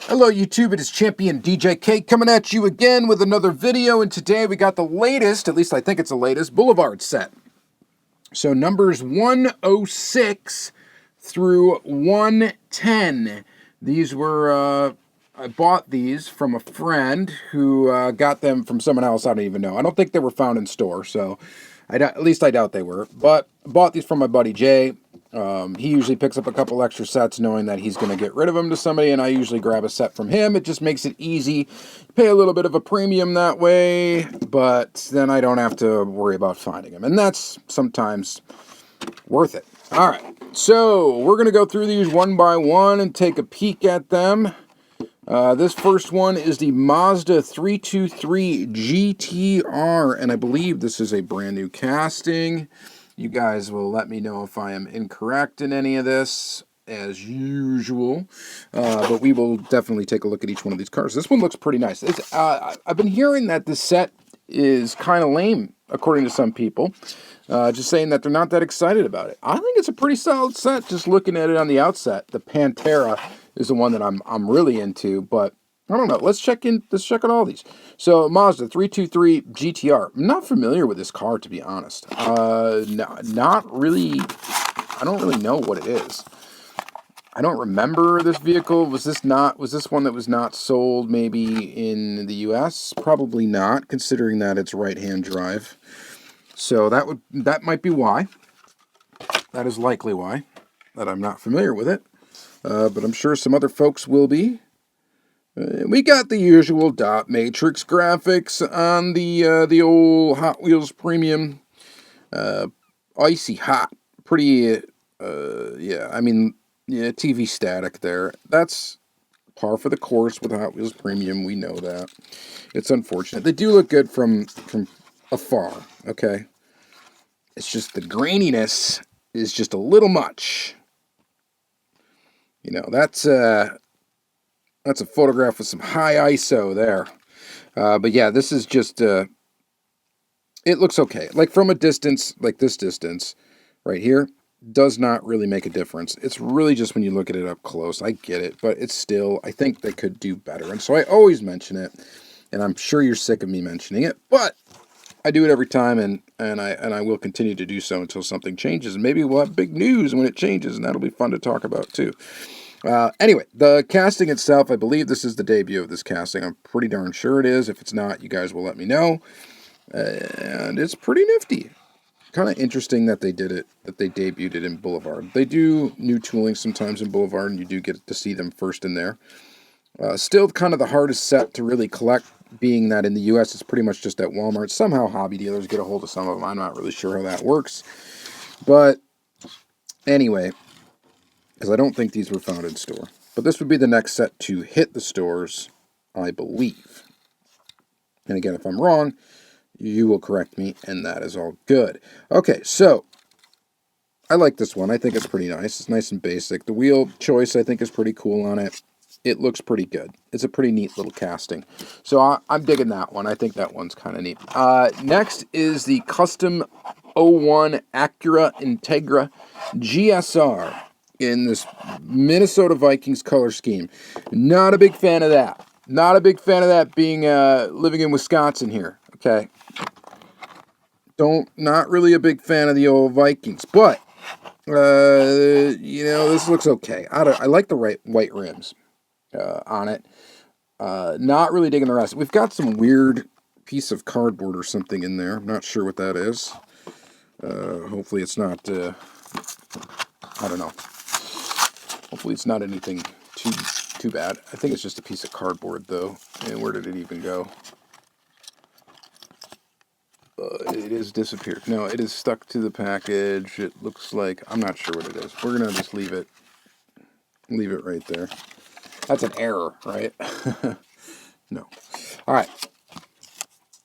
Hello YouTube, it is Championdjk coming at you again with another video, and today we got the latest, at least I think it's the latest, Boulevard set. So numbers 106 through 110. These were, I bought these from a friend who got them from someone else, I don't even know. I don't think they were found in store, so at least I doubt they were. But I bought these from my buddy Jay. He usually picks up a couple extra sets knowing that he's going to get rid of them to somebody, and I usually grab a set from him. It just makes it easy. Pay a little bit of a premium that way, but then I don't have to worry about finding them, and that's sometimes worth it. All right, so we're going to go through these one by one and take a peek at them. This first one is the Mazda 323 GTR, and I believe this is a brand new casting. You guys will let me know if I am incorrect in any of this, as usual. But we will definitely take a look at each one of these cars. This one looks pretty nice. I've been hearing that this set is kind of lame, according to some people. Just saying that they're not that excited about it. I think it's a pretty solid set, just looking at it on the outset. The Pantera is the one that I'm really into, but I don't know. Let's check out all these. So Mazda 323 GTR. I'm not familiar with this car, to be honest. Not really. I don't really know what it is. I don't remember this vehicle. Was this one that was not sold maybe in the US? Probably not, considering that it's right-hand drive. So that might be why. That is likely why that I'm not familiar with it. But I'm sure some other folks will be. We got the usual dot matrix graphics on the old Hot Wheels Premium. Icy hot. Pretty, yeah, I mean, yeah, TV static there. That's par for the course with Hot Wheels Premium. We know that. It's unfortunate. They do look good from afar, okay? It's just the graininess is just a little much. You know, that's a photograph with some high ISO there. But yeah, this is just, it looks okay. Like from a distance, like this distance right here, does not really make a difference. It's really just when you look at it up close. I get it, but it's still, I think they could do better. And so I always mention it, and I'm sure you're sick of me mentioning it, but I do it every time, and I will continue to do so until something changes. And maybe we'll have big news when it changes, and that'll be fun to talk about too. Anyway, the casting itself, I believe this is the debut of this casting. I'm pretty darn sure it is. If it's not, you guys will let me know. And it's pretty nifty. Kind of interesting that they did it, that they debuted it in Boulevard. They do new tooling sometimes in Boulevard, and you do get to see them first in there. Still kind of the hardest set to really collect, being that in the U.S. it's pretty much just at Walmart. Somehow hobby dealers get a hold of some of them. I'm not really sure how that works. But anyway, because I don't think these were found in store. But this would be the next set to hit the stores, I believe. And again, if I'm wrong, you will correct me, and that is all good. Okay, so I like this one. I think it's pretty nice. It's nice and basic. The wheel choice, I think, is pretty cool on it. It looks pretty good. It's a pretty neat little casting. So I'm digging that one. I think that one's kind of neat. Next is the Custom 01 Acura Integra GSR in this Minnesota Vikings color scheme. Not a big fan of that. Not a big fan of that being living in Wisconsin here. Okay. Not really a big fan of the old Vikings, but you know, this looks okay. I like the white rims on it. Not really digging the rest. We've got some weird piece of cardboard or something in there. I'm not sure what that is. Hopefully it's not, I don't know. Hopefully it's not anything too bad. I think it's just a piece of cardboard, though. And where did it even go? It is disappeared. No, it is stuck to the package. It looks like, I'm not sure what it is. We're going to just leave it right there. That's an error, right? No. All right.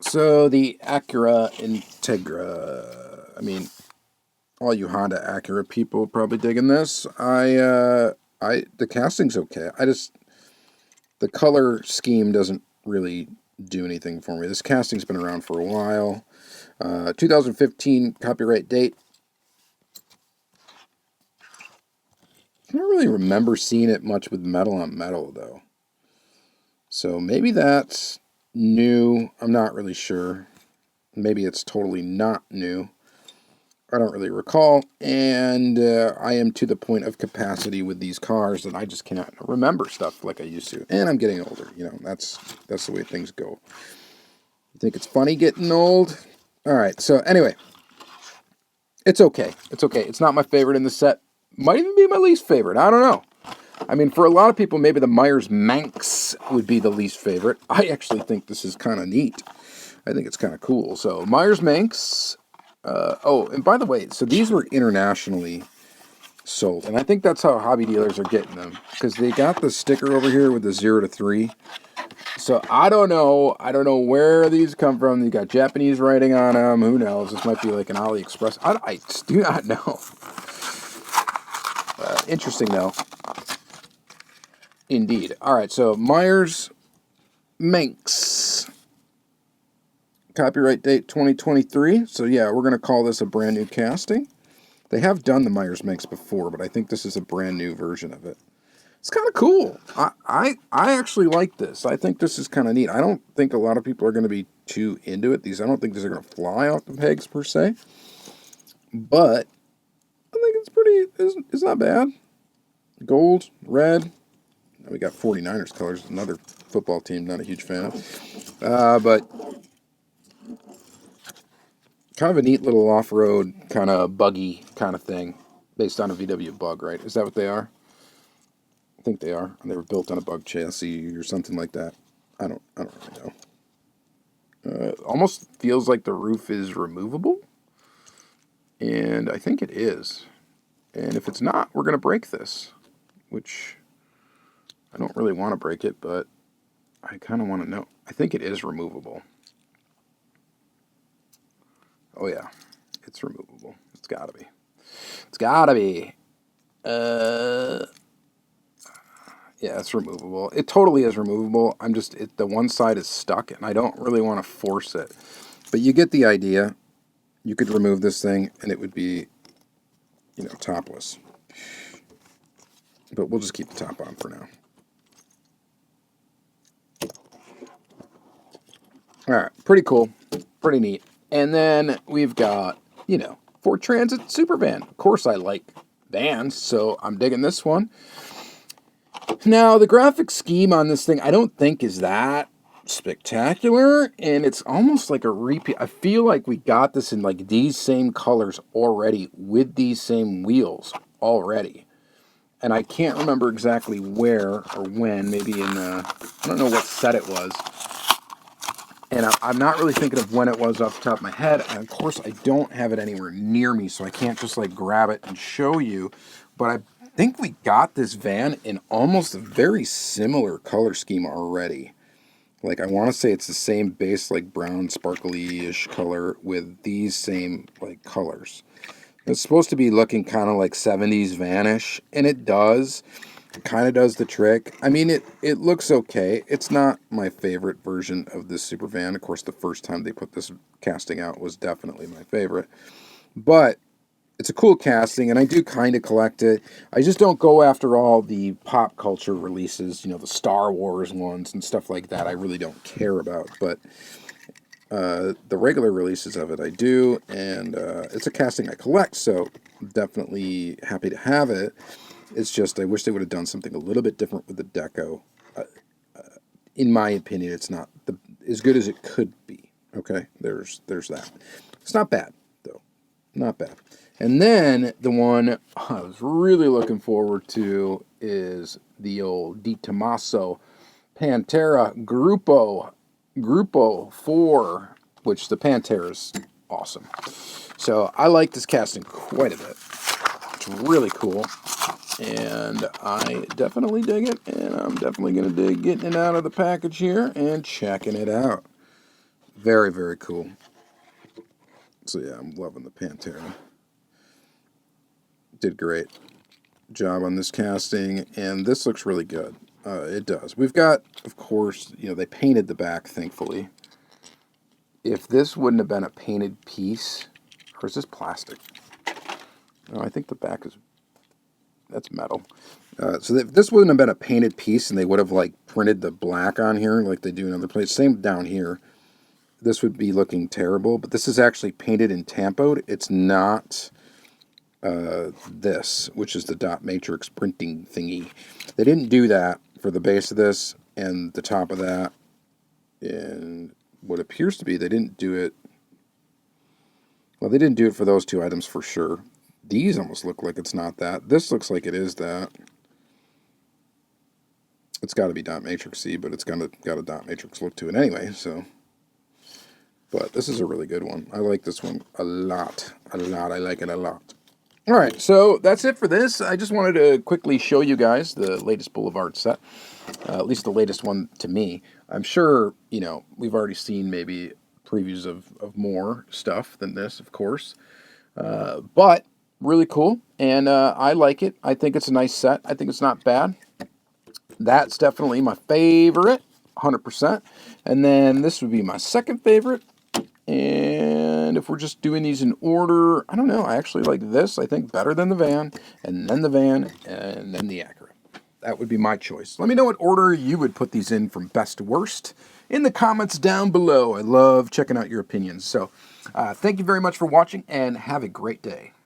So the Acura Integra. I mean, all you Honda Acura people probably digging this. The casting's okay. The color scheme doesn't really do anything for me. This casting's been around for a while. 2015 copyright date. I don't really remember seeing it much with metal on metal, though. So maybe that's new. I'm not really sure. Maybe it's totally not new. I don't really recall, and I am to the point of capacity with these cars that I just cannot remember stuff like I used to. And I'm getting older, you know, that's the way things go. You think it's funny getting old? All right, so anyway, it's okay. It's okay. It's not my favorite in the set. Might even be my least favorite. I don't know. I mean, for a lot of people, maybe the Meyers Manx would be the least favorite. I actually think this is kind of neat. I think it's kind of cool. So Meyers Manx. Oh, and by the way, so these were internationally sold, and I think that's how hobby dealers are getting them, because they got the sticker over here with the 0 to 3. So I don't know where these come from. They got Japanese writing on them. Who knows? This might be like an AliExpress. I do not know. Interesting though. Indeed. All right, so Meyers Manx. Copyright date 2023. So yeah, we're going to call this a brand new casting. They have done the Meyers Manx before, but I think this is a brand new version of it. It's kind of cool. I actually like this. I think this is kind of neat. I don't think a lot of people are going to be too into it. I don't think these are going to fly off the pegs per se. But I think it's pretty, it's not bad. Gold, red. We got 49ers colors, another football team, not a huge fan of. But kind of a neat little off-road kind of buggy kind of thing based on a VW Bug, right? Is that what they are? I think they are. They were built on a Bug chassis or something like that. I don't really know. Almost feels like the roof is removable, and I think it is. And if it's not, we're going to break this, which I don't really want to break it, but I kind of want to know. I think it is removable. Oh yeah, it's removable. It's got to be. It's got to be. Yeah, it's removable. It totally is removable. The one side is stuck, and I don't really want to force it. But you get the idea. You could remove this thing, and it would be, you know, topless. But we'll just keep the top on for now. All right, pretty cool. Pretty neat. And then we've got, you know, Ford Transit Supervan. Of course, I like vans, so I'm digging this one. Now, the graphic scheme on this thing, I don't think is that spectacular, and it's almost like a repeat. I feel like we got this in like these same colors already with these same wheels already. And I can't remember exactly where or when, maybe in, I don't know what set it was. And I'm not really thinking of when it was off the top of my head. And of course, I don't have it anywhere near me, so I can't just like grab it and show you. But I think we got this van in almost a very similar color scheme already. Like, I want to say it's the same base, like brown, sparkly-ish color with these same like colors. It's supposed to be looking kind of like 70s vanish, and it does. It kind of does the trick. I mean, it looks okay. It's not my favorite version of this Supervan. Of course, the first time they put this casting out was definitely my favorite. But it's a cool casting, and I do kind of collect it. I just don't go after all the pop culture releases, you know, the Star Wars ones and stuff like that. I really don't care about. But the regular releases of it I do, and it's a casting I collect, so I'm definitely happy to have it. It's just I wish they would have done something a little bit different with the deco. In my opinion, it's not as good as it could be. Okay, there's that. It's not bad, though. Not bad. And then the one I was really looking forward to is the old Tomaso Pantera Grupo 4, which the Pantera is awesome. So I like this casting quite a bit. It's really cool. And I definitely dig it, and I'm definitely going to dig getting it out of the package here and checking it out. Very, very cool. So yeah, I'm loving the Pantera. Did great job on this casting, and this looks really good. It does. We've got, of course, you know, they painted the back, thankfully. If this wouldn't have been a painted piece, or is this plastic? No, I think the back is... That's metal. So if this wouldn't have been a painted piece and they would have like printed the black on here like they do in other places, same down here, this would be looking terrible. But this is actually painted and tampoed. It's not this, which is the dot matrix printing thingy. They didn't do that for the base of this and the top of that. And what appears to be, they didn't do it. Well, they didn't do it for those two items for sure. These almost look like it's not that. This looks like it is that. It's got to be dot matrixy, but it's got a dot matrix look to it anyway. So, but this is a really good one. I like this one a lot. I like it a lot. All right, so that's it for this. I just wanted to quickly show you guys the latest Boulevard set, at least the latest one to me. I'm sure, you know, we've already seen maybe previews of more stuff than this, of course. But really cool, and I like it. I think it's a nice set. I think it's not bad. That's definitely my favorite, 100%. And then this would be my second favorite. And if we're just doing these in order, I don't know. I actually like this, I think, better than the van, and then the van, and then the Acura. That would be my choice. Let me know what order you would put these in from best to worst in the comments down below. I love checking out your opinions. So thank you very much for watching, and have a great day.